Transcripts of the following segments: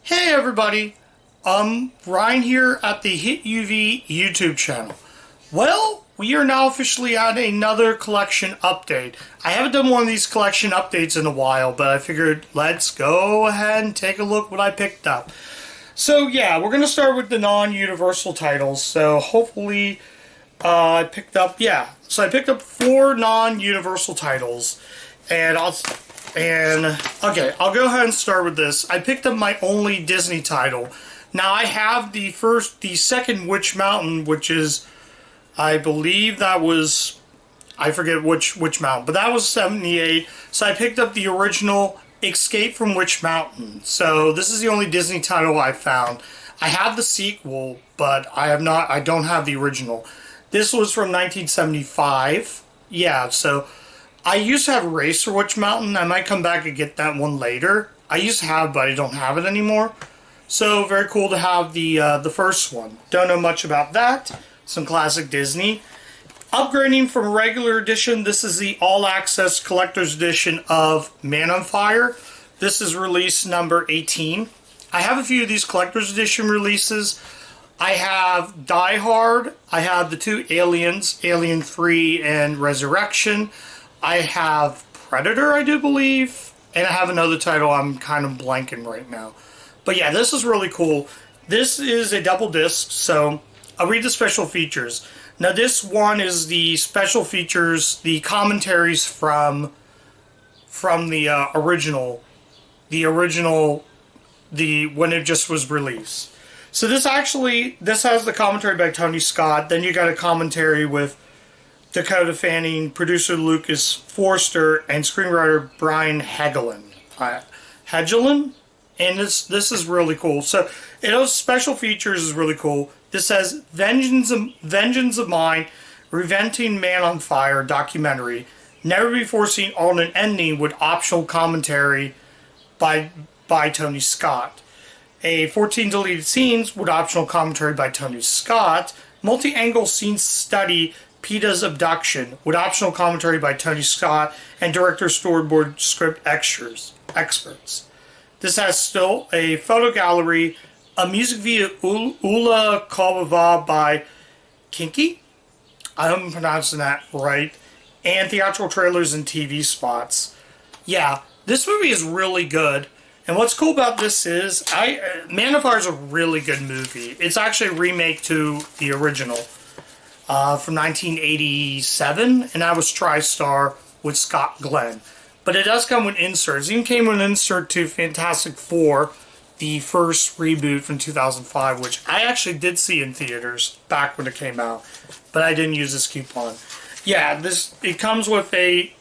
Hey everybody, Ryan here at the Hit UV YouTube channel. Well, we are now officially at another collection update. I haven't done one of these collection updates in a while, but I figured let's go ahead and take a look what I picked up. So yeah, we're going to start with the non-universal titles. So hopefully I picked up 4 non-universal titles. I'll go ahead and start with this. I picked up my only Disney title. Now I have the second Witch Mountain, which is, I believe that was, I forget which Mountain, but that was 78. So I picked up the original Escape from Witch Mountain. So this is the only Disney title I found. I have the sequel, but I don't have the original. This was from 1975. Yeah, so I used to have Racer Witch Mountain. I might come back and get that one later. I used to have, but I don't have it anymore. So very cool to have the first one. Don't know much about that. Some classic Disney. Upgrading from regular edition, this is the All Access Collector's Edition of Man on Fire. This is release number 18. I have a few of these Collector's Edition releases. I have Die Hard. I have the 2 Aliens, Alien 3 and Resurrection. I have Predator, I do believe. And I have another title I'm kind of blanking right now. But yeah, this is really cool. This is a double disc, so I'll read the special features. Now this one is the special features, the commentaries from the original, when it just was released. So this has the commentary by Tony Scott. Then you got a commentary with Dakota Fanning, producer Lucas Forster, and screenwriter Brian Helgeland. And this is really cool. So those special features is really cool. This says Vengeance of Mine, Reventing Man on Fire documentary. Never before seen alternate ending with optional commentary by Tony Scott. 14 deleted scenes with optional commentary by Tony Scott. Multi-angle scene study PETA's Abduction with optional commentary by Tony Scott and director storyboard script experts. This has still a photo gallery, a music video Ula Kobava by Kinky, I hope I'm pronouncing that right, and theatrical trailers and TV spots. Yeah, this movie is really good. And what's cool about this is, Man on Fire is a really good movie. It's actually a remake to the original from 1987, and that was TriStar with Scott Glenn. But it does come with inserts. It even came with an insert to Fantastic Four, the first reboot from 2005, which I actually did see in theaters back when it came out, but I didn't use this coupon. Yeah, it comes with a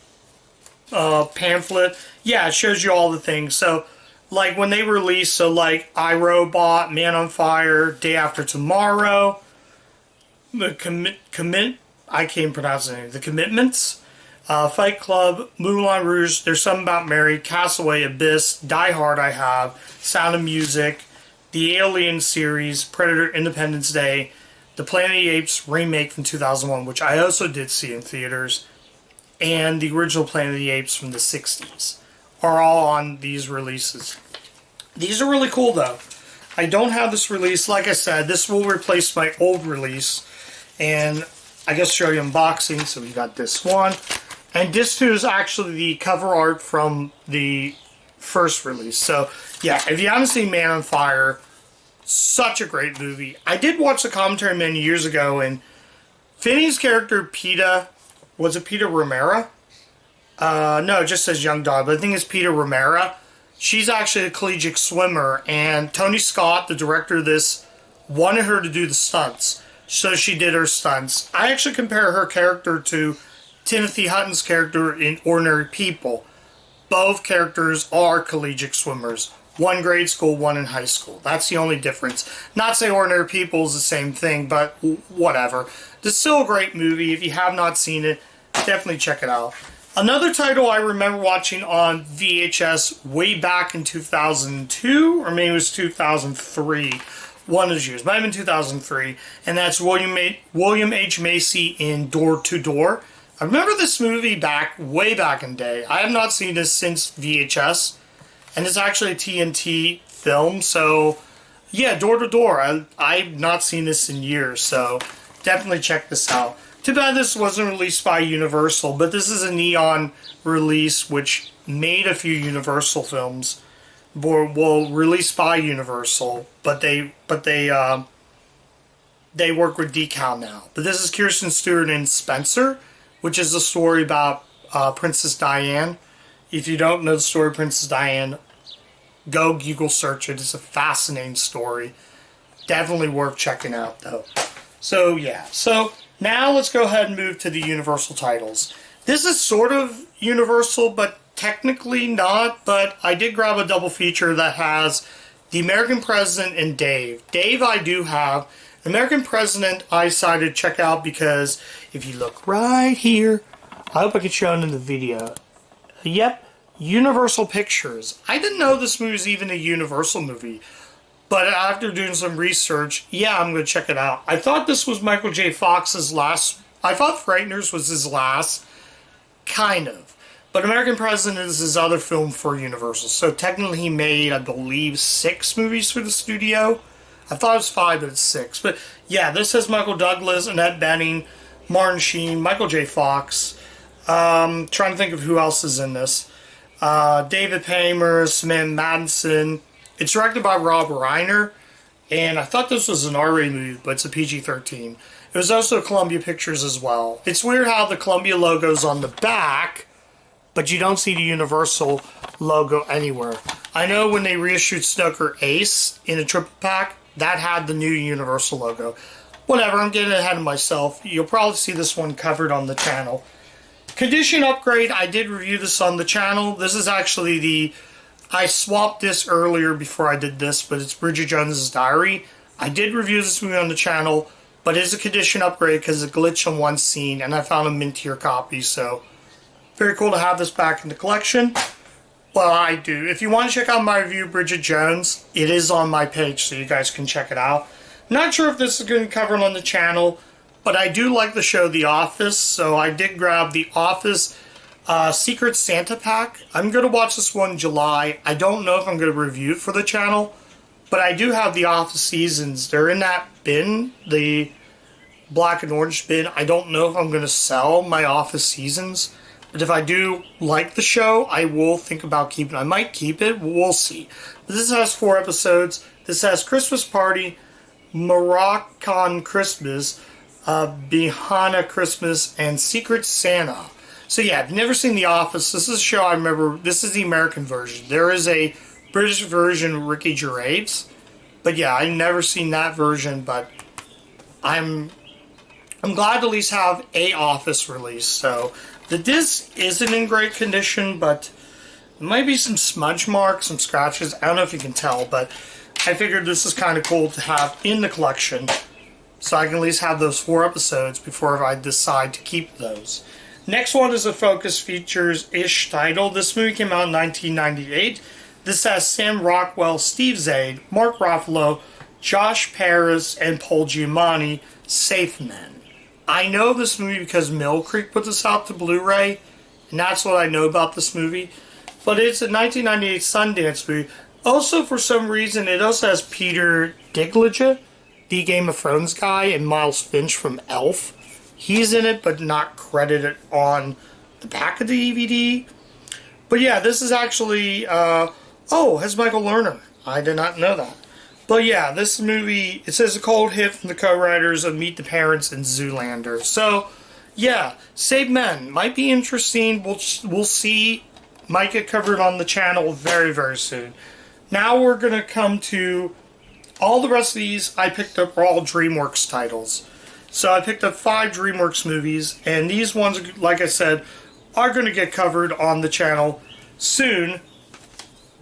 pamphlet. Yeah, it shows you all the things. So, like when they release, like iRobot, Man on Fire, Day After Tomorrow, the I can't pronounce the name. The Commitments, Fight Club, Moulin Rouge, There's Something About Mary, Castaway, Abyss, Die Hard I have, Sound of Music, the Alien series, Predator, Independence Day, the Planet of the Apes remake from 2001, which I also did see in theaters, and the original Planet of the Apes from the 60s are all on these releases. These are really cool though. I don't have this release. Like I said, this will replace my old release. And I guess show you unboxing. So we got this one. And this too is actually the cover art from the first release. So yeah, if you haven't seen Man on Fire, such a great movie. I did watch the commentary many years ago, and Finney's character, PETA, was it PETA Romera? No, it just says Young Dog, but I think it's PETA Romera. She's actually a collegiate swimmer, and Tony Scott, the director of this, wanted her to do the stunts. So she did her stunts. I actually compare her character to Timothy Hutton's character in Ordinary People. Both characters are collegiate swimmers. One grade school, one in high school. That's the only difference. Not say Ordinary People is the same thing, but whatever. It's still a great movie. If you have not seen it, definitely check it out. Another title I remember watching on VHS way back in 2002, or maybe it was 2003. One of those years. Might have been 2003. And that's William H. Macy in Door to Door. I remember this movie way back in the day. I have not seen this since VHS. and it's actually a TNT film. So yeah, Door to Door. I've not seen this in years, so definitely check this out. Too bad this wasn't released by Universal, but this is a Neon release, which made a few Universal films. Well, released by Universal, but they work with Decal now. But this is Kirsten Stewart and Spencer, which is a story about Princess Diana. If you don't know the story of Princess Diana, go Google search it. It's a fascinating story. Definitely worth checking out, though. So, yeah. So, now let's go ahead and move to the Universal titles. This is sort of Universal, but technically not. But I did grab a double feature that has The American President and Dave. Dave I do have. American President I decided to check out because if you look right here, I hope I can show it in the video. Yep, Universal Pictures. I didn't know this movie was even a Universal movie. But after doing some research, yeah, I'm going to check it out. I thought this was Michael J. Fox's last. I thought Frighteners was his last. Kind of. But American President is his other film for Universal. So technically he made, I believe, 6 movies for the studio. I thought it was 5, but it's 6. But yeah, this has Michael Douglas, Annette Bening, Martin Sheen, Michael J. Fox. Trying to think of who else is in this. David Paymer, Samantha Madison. It's directed by Rob Reiner, and I thought this was an R-rated movie, but it's a PG-13. It was also Columbia Pictures as well. It's weird how the Columbia logo's on the back, but you don't see the Universal logo anywhere. I know when they reissued Snooker Ace in a triple pack, that had the new Universal logo. Whatever, I'm getting ahead of myself. You'll probably see this one covered on the channel. Condition Upgrade, I did review this on the channel. This is actually I swapped this earlier before I did this, but it's Bridget Jones's Diary. I did review this movie on the channel, but it is a condition upgrade because it glitched on one scene, and I found a mintier copy, so very cool to have this back in the collection. Well, I do. If you want to check out my review of Bridget Jones, it is on my page, so you guys can check it out. Not sure if this is going to be covered on the channel, but I do like the show The Office, so I did grab The Office Secret Santa pack. I'm going to watch this one in July. I don't know if I'm going to review it for the channel, but I do have The Office seasons. They're in that bin, the black and orange bin. I don't know if I'm going to sell my Office seasons, but if I do like the show, I will think about keeping it. I might keep it. We'll see. This has 4 episodes. This has Christmas Party, Moroccan Christmas, Behana Christmas, and Secret Santa. So yeah, if you've never seen The Office, this is a show I remember. This is the American version. There is a British version of Ricky Gervais. But yeah, I've never seen that version, but I'm glad to at least have a Office release. So the disc isn't in great condition, but there might be some smudge marks, some scratches. I don't know if you can tell, but I figured this is kind of cool to have in the collection, so I can at least have those 4 episodes before I decide to keep those. Next one is a Focus Features-ish title. This movie came out in 1998. This has Sam Rockwell, Steve Zade, Mark Ruffalo, Josh Paris, and Paul Giamatti, Safe Men. I know this movie because Mill Creek put this out to Blu-ray, and that's what I know about this movie. But it's a 1998 Sundance movie. Also, for some reason, it also has Peter Dinklage, the Game of Thrones guy, and Miles Finch from Elf. He's in it, but not credited on the back of the DVD. But yeah, this is actually, has Michael Lerner. I did not know that. But yeah, this movie, it says a cold hit from the co-writers of Meet the Parents and Zoolander. So, yeah, Save Men might be interesting. We'll see. Might get covered on the channel very, very soon. Now we're going to come to all the rest of these I picked up are all DreamWorks titles. So I picked up 5 DreamWorks movies, and these ones, like I said, are going to get covered on the channel soon,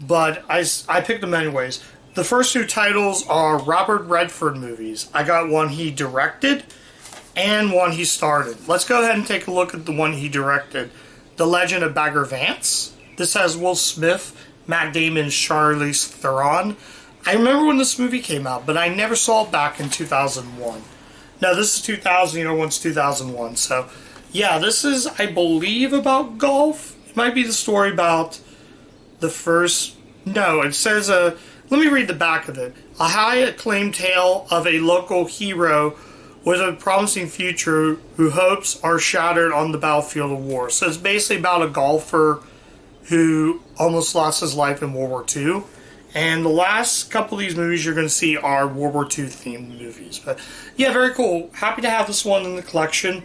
but I picked them anyways. The first 2 titles are Robert Redford movies. I got one he directed and one he starred. Let's go ahead and take a look at the one he directed. The Legend of Bagger Vance. This has Will Smith, Matt Damon, and Charlize Theron. I remember when this movie came out, but I never saw it back in 2001. No, this is 2000, the other one's 2001. So, yeah, this is, I believe, about golf. It might be the story about the first No, it says, let me read the back of it. A high acclaimed tale of a local hero with a promising future whose hopes are shattered on the battlefield of war. So it's basically about a golfer who almost lost his life in World War II. And the last couple of these movies you're going to see are World War II themed movies. But yeah, very cool. Happy to have this one in the collection.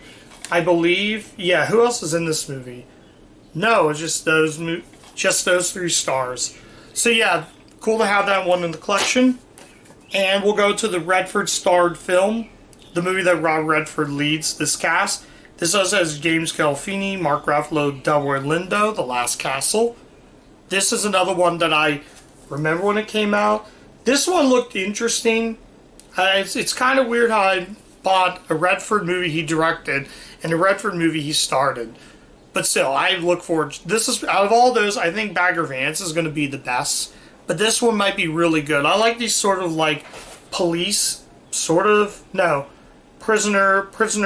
I believe, yeah, who else is in this movie? No, it's just those 3 stars. So yeah, cool to have that one in the collection. And we'll go to the Redford starred film, the movie that Rob Redford leads this cast. This also has James Gandolfini, Mark Ruffalo, Delroy Lindo, The Last Castle. This is another one that I remember when it came out. This one looked interesting. It's kind of weird how I bought a Redford movie he directed and a Redford movie he started. But still, I look forward. This is, out of all those, I think Bagger Vance is going to be the best. But this one might be really good. I like these sort of like police, prisoner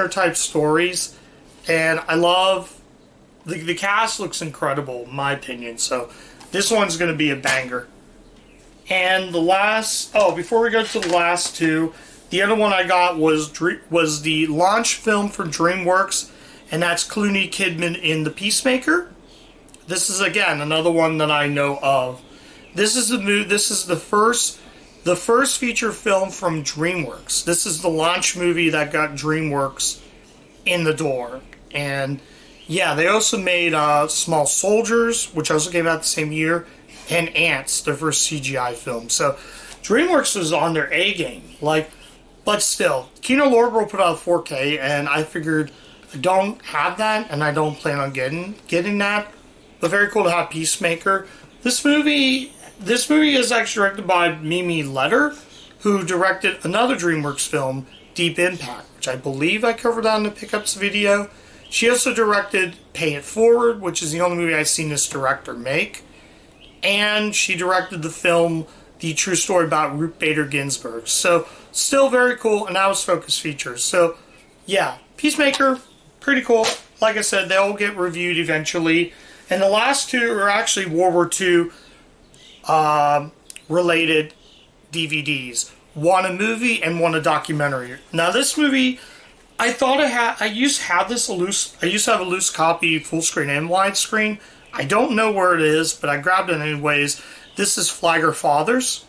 type stories. And I love, the cast looks incredible, in my opinion. So this one's going to be a banger. And the last, before we go to the last 2, the other one I got was the launch film for DreamWorks, and that's Clooney Kidman in The Peacemaker. This is again another one that I know of. This is the first feature film from DreamWorks. This is the launch movie that got DreamWorks in the door. And yeah, they also made Small Soldiers, which also came out the same year, and Ants, their first CGI film. So DreamWorks was on their A game. But still, Kino Lorber put out 4K, and I figured I don't have that, and I don't plan on getting that. But very cool to have Peacemaker. This movie is actually directed by Mimi Leder, who directed another DreamWorks film, Deep Impact, which I believe I covered on the Pickups video. She also directed Pay It Forward, which is the only movie I've seen this director make. And she directed the film The True Story about Ruth Bader Ginsburg. So, still very cool, and that was Focus Features. So, yeah, Peacemaker, pretty cool. Like I said, they'll get reviewed eventually. And the last 2 are actually World War II related DVDs. One a movie and one a documentary. Now, this movie, I thought I used to have a loose copy, full screen and widescreen. I don't know where it is, but I grabbed it anyways. This is Flag Our Fathers.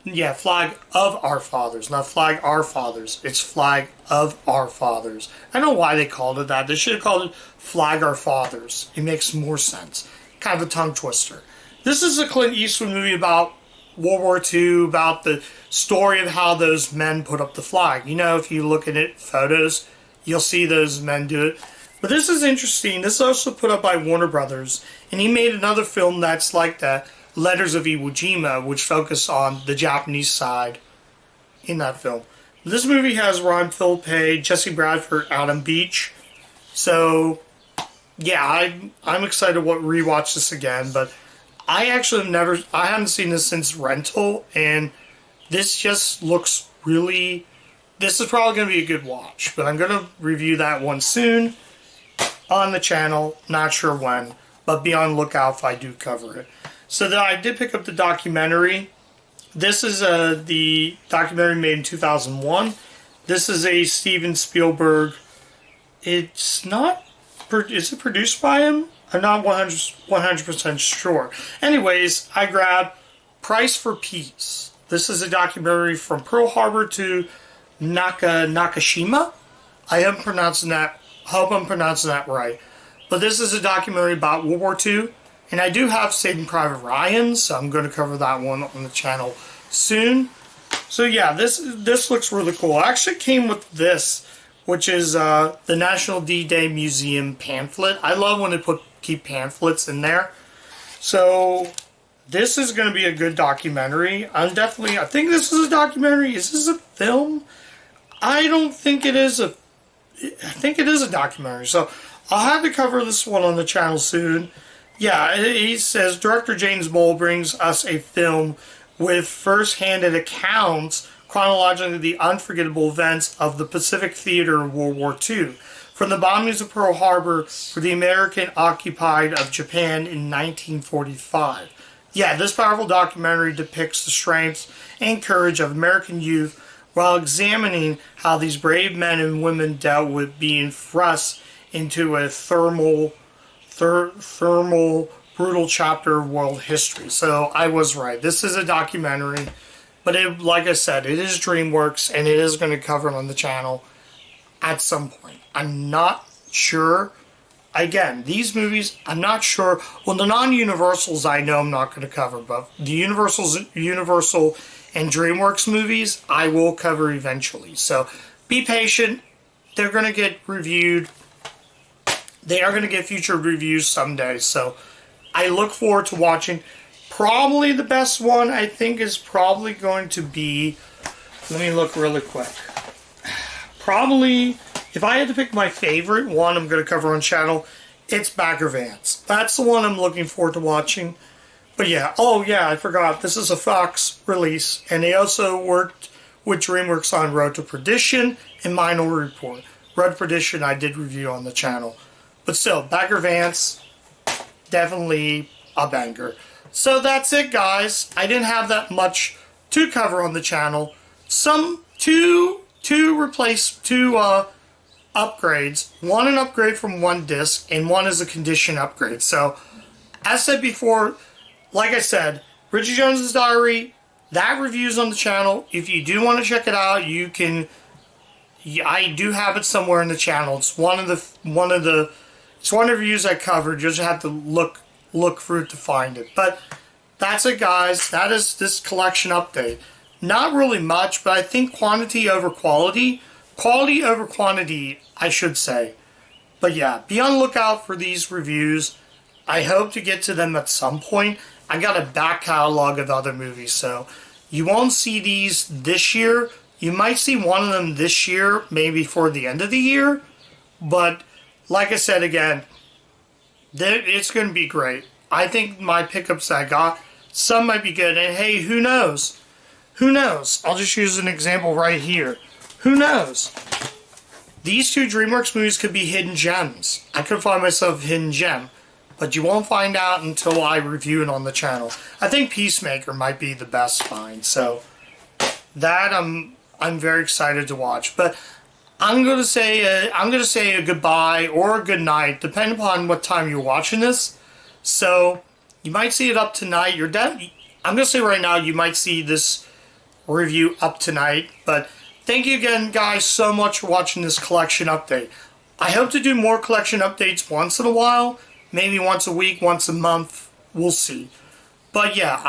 Yeah, Flag of Our Fathers, not Flag Our Fathers. It's Flag of Our Fathers. I don't know why they called it that. They should have called it Flag Our Fathers. It makes more sense. Kind of a tongue twister. This is a Clint Eastwood movie about World War II, about the story of how those men put up the flag. You know, if you look at it, photos, you'll see those men do it. But this is interesting. This is also put up by Warner Brothers, and he made another film that's like that, Letters of Iwo Jima, which focus on the Japanese side in that film. This movie has Ron Philippe, Jesse Bradford, Adam Beach. So, yeah, I'm excited to rewatch this again, but I actually I haven't seen this since rental, and this just looks really, this is probably going to be a good watch, but I'm going to review that one soon on the channel, not sure when, but be on the lookout if I do cover it. So then I did pick up the documentary. This is the documentary made in 2001. This is a Steven Spielberg. It's not, is it produced by him? I'm not 100% sure. Anyways, I grabbed Price for Peace. This is a documentary from Pearl Harbor to Nakashima. I hope I'm pronouncing that right. But this is a documentary about World War II. And I do have Saving Private Ryan, so I'm going to cover that one on the channel soon. So yeah, this looks really cool. I actually came with this, which is the National D-Day Museum pamphlet. I love when they keep pamphlets in there. So this is going to be a good documentary. I think this is a documentary. Is this a film? I don't think it is I think it is a documentary. So I'll have to cover this one on the channel soon. Yeah, he says, Director James Moll brings us a film with first-hand accounts chronologically the unforgettable events of the Pacific Theater of World War II, from the bombings of Pearl Harbor for the American occupied of Japan in 1945. yeah, this powerful documentary depicts the strengths and courage of American youth while examining how these brave men and women dealt with being thrust into a thermal, brutal chapter of world history. So I was right. This is a documentary, but like I said, it is DreamWorks, and it is going to cover it on the channel at some point. I'm not sure. Again, these movies, I'm not sure. Well, the non-Universals I know I'm not going to cover, but the Universal and DreamWorks movies I will cover eventually. So be patient. They're going to get reviewed. They are going to get future reviews someday. So I look forward to watching. Probably the best one I think is probably going to be, let me look really quick. Probably, if I had to pick my favorite one I'm going to cover on channel, it's Bagger Vance. That's the one I'm looking forward to watching. But yeah, oh yeah, I forgot. This is a Fox release, and they also worked with DreamWorks on Road to Perdition and Minority Report. Road to Perdition I did review on the channel. But still, Bagger Vance, definitely a banger. So that's it, guys. I didn't have that much to cover on the channel. Two upgrades. One an upgrade from one disc, and one is a condition upgrade. So, as said before, like I said, Richard Jones's Diary, that review's on the channel. If you do want to check it out, you can. I do have it somewhere in the channel. It's one of the reviews I covered. You just have to look through to find it. But that's it, guys. That is this collection update. Not really much, but I think quantity over quality. Quality over quantity, I should say. But yeah, be on the lookout for these reviews. I hope to get to them at some point. I got a back catalog of other movies, so you won't see these this year. You might see one of them this year, maybe for the end of the year. But like I said again, it's going to be great. I think my pickups that I got, some might be good. And hey, who knows? Who knows? I'll just use an example right here. Who knows? These two DreamWorks movies could be hidden gems. I could find myself a hidden gem. But you won't find out until I review it on the channel. I think Peacemaker might be the best find. So that I'm very excited to watch. But I'm gonna say a goodbye or a good night, depending upon what time you're watching this. So you might see it up tonight. I'm gonna say right now you might see this review up tonight. But thank you again, guys, so much for watching this collection update. I hope to do more collection updates once in a while. Maybe once a week, once a month. We'll see. But yeah,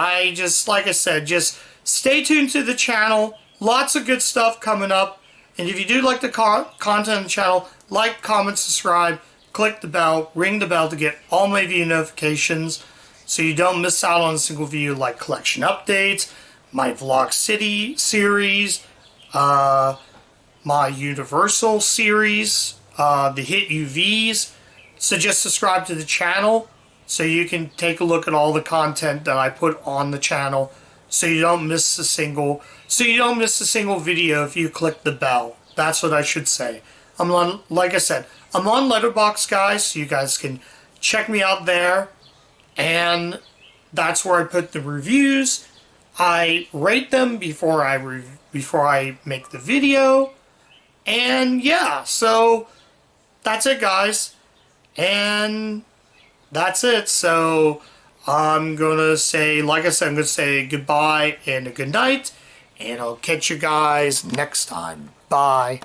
like I said, just stay tuned to the channel. Lots of good stuff coming up. And if you do like the content on the channel, like, comment, subscribe, click the bell, ring the bell to get all my video notifications so you don't miss out on a single video like collection updates, my Vlog City series, my Universal series, the Hit UVs. So just subscribe to the channel so you can take a look at all the content that I put on the channel so you don't miss a single video if you click the bell. That's what I should say. Like I said, I'm on Letterboxd, guys, so you guys can check me out there. And that's where I put the reviews. I rate them before I make the video. And yeah, so that's it, guys. And that's it. So I'm going to say, like I said, I'm going to say goodbye and a good night. And I'll catch you guys next time. Bye.